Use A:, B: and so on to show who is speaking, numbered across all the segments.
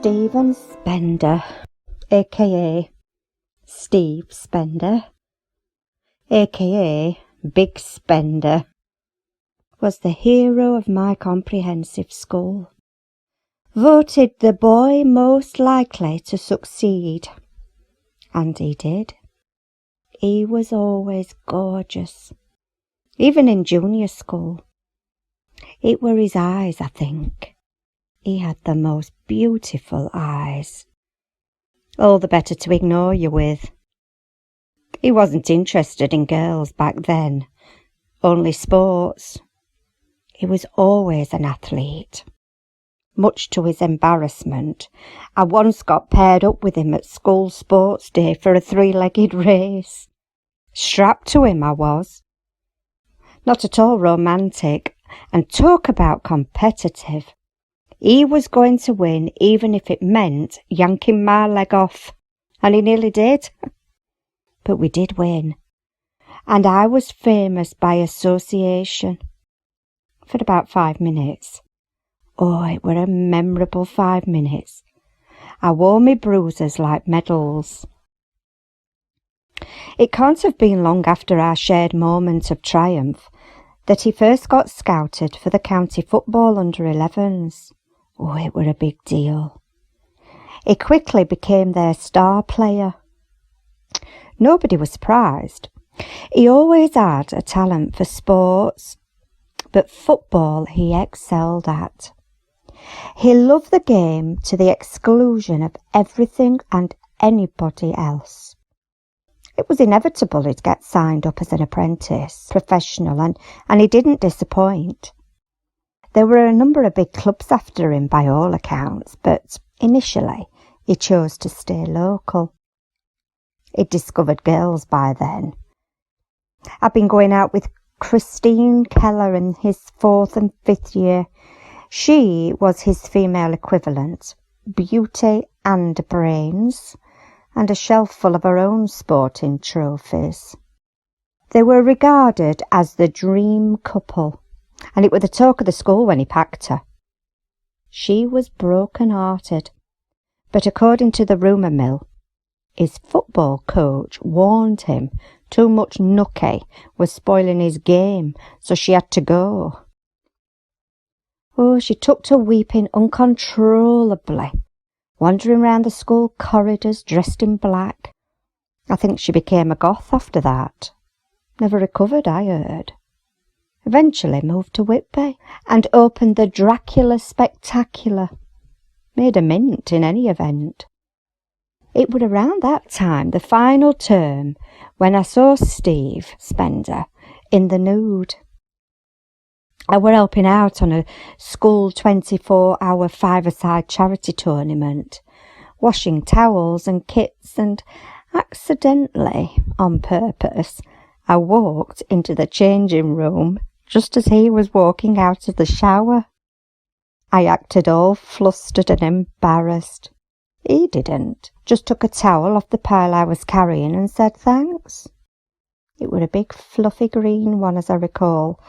A: Stephen Spenda, a.k.a. Steve Spenda, a.k.a. Big Spender, was the hero of my comprehensive school. Voted the boy most likely to succeed. And he did. He was always gorgeous, even in junior school. It were his eyes, I think. He had the most beautiful eyes. All the better to ignore you with. He wasn't interested in girls back then, only sports. He was always an athlete. Much to his embarrassment, I once got paired up with him at school sports day for a 3-legged race. Strapped to him I was. Not at all romantic, and talk about competitive. He was going to win even if it meant yanking my leg off, and he nearly did. But we did win, and I was famous by association. For about 5 minutes. Oh, it were a memorable 5 minutes. I wore me bruises like medals. It can't have been long after our shared moment of triumph that he first got scouted for the county football under-11s. Oh, it were a big deal. He quickly became their star player. Nobody was surprised. He always had a talent for sports, but football he excelled at. He loved the game to the exclusion of everything and anybody else. It was inevitable he'd get signed up as an apprentice, professional, and he didn't disappoint. There were a number of big clubs after him by all accounts, but initially he chose to stay local. He'd discovered girls by then. I'd been going out with Christine Keller in his 4th and 5th year. She was his female equivalent, beauty and brains, and a shelf full of her own sporting trophies. They were regarded as the dream couple, and it was the talk of the school when he packed her. She was broken-hearted, but according to the rumour mill, his football coach warned him too much nookie was spoiling his game, so she had to go. Oh, she took to weeping uncontrollably, wandering round the school corridors dressed in black. I think she became a goth after that. Never recovered, I heard. Eventually moved to Whitby and opened the Dracula Spectacular. Made a mint in any event. It was around that time, the final term, when I saw Steve Spender in the nude. I were helping out on a school 24-hour five-a-side charity tournament, washing towels and kits, and accidentally, on purpose, I walked into the changing room just as he was walking out of the shower. I acted all flustered and embarrassed. He didn't, just took a towel off the pile I was carrying and said thanks. It were a big fluffy green one, as I recall.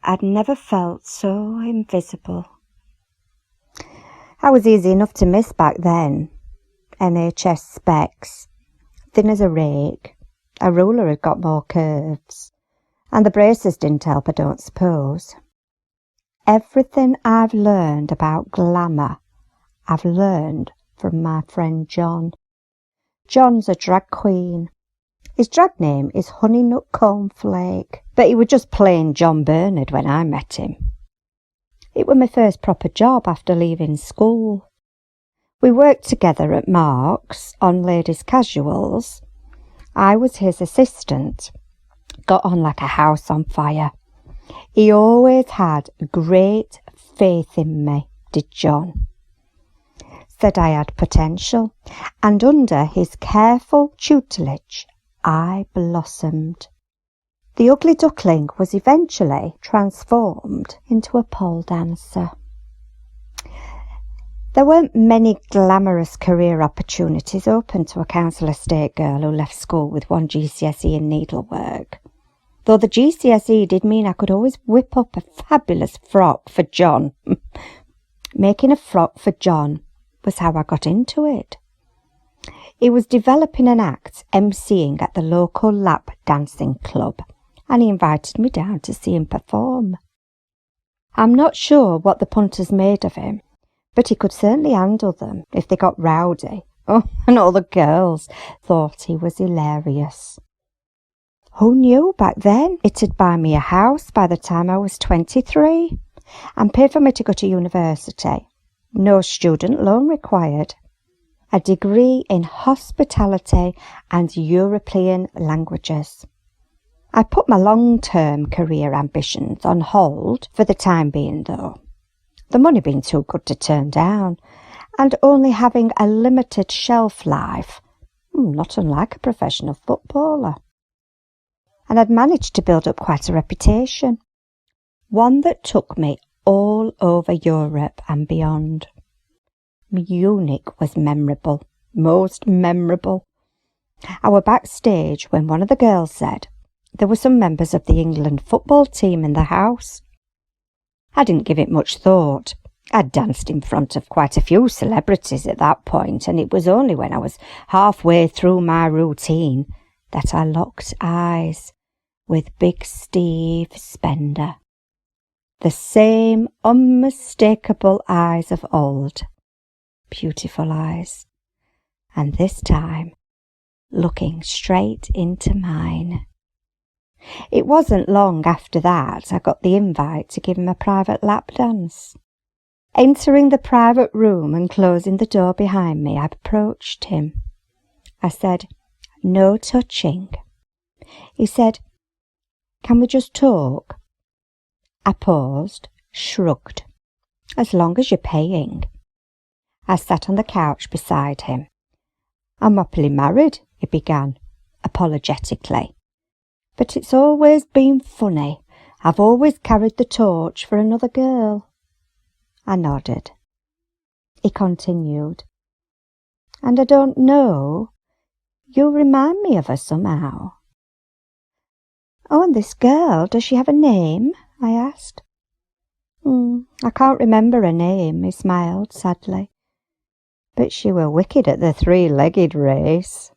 A: I'd never felt so invisible. I was easy enough to miss back then. NHS specs, thin as a rake. A ruler had got more curves. And the braces didn't help, I don't suppose. Everything I've learned about glamour, I've learned from my friend John. John's a drag queen. His drag name is Honey Nut Cornflake, but he was just plain John Bernard when I met him. It was my first proper job after leaving school. We worked together at Mark's on ladies' casuals. I was his assistant. Got on like a house on fire. He always had great faith in me, did John. Said I had potential, and under his careful tutelage I blossomed. The ugly duckling was eventually transformed into a pole dancer. There weren't many glamorous career opportunities open to a council estate girl who left school with 1 GCSE in needlework. Though the GCSE did mean I could always whip up a fabulous frock for John. Making a frock for John was how I got into it. He was developing an act emceeing at the local lap dancing club, and he invited me down to see him perform. I'm not sure what the punters made of him, but he could certainly handle them if they got rowdy. Oh, and all the girls thought he was hilarious. Who knew back then it'd buy me a house by the time I was 23 and pay for me to go to university. No student loan required. A degree in hospitality and European languages. I put my long-term career ambitions on hold for the time being, though. The money being too good to turn down, and only having a limited shelf life, not unlike a professional footballer. And I'd managed to build up quite a reputation, one that took me all over Europe and beyond. Munich was memorable, most memorable. I were backstage when one of the girls said there were some members of the England football team in the house. I didn't give it much thought. I'd danced in front of quite a few celebrities at that point, and it was only when I was halfway through my routine that I locked eyes with Big Steve Spenda. The same unmistakable eyes of old. Beautiful eyes. And this time, looking straight into mine. It wasn't long after that I got the invite to give him a private lap dance. Entering the private room and closing the door behind me, I approached him. I said, "No touching." He said, "Can we just talk?" I paused, shrugged. "As long as you're paying." I sat on the couch beside him. "I'm happily married," he began, apologetically. "But it's always been funny. I've always carried the torch for another girl." I nodded. He continued, "And I don't know, you remind me of her somehow." "Oh, and this girl, does she have a name?" I asked. "I can't remember her name," he smiled sadly. "But she were wicked at the three-legged race."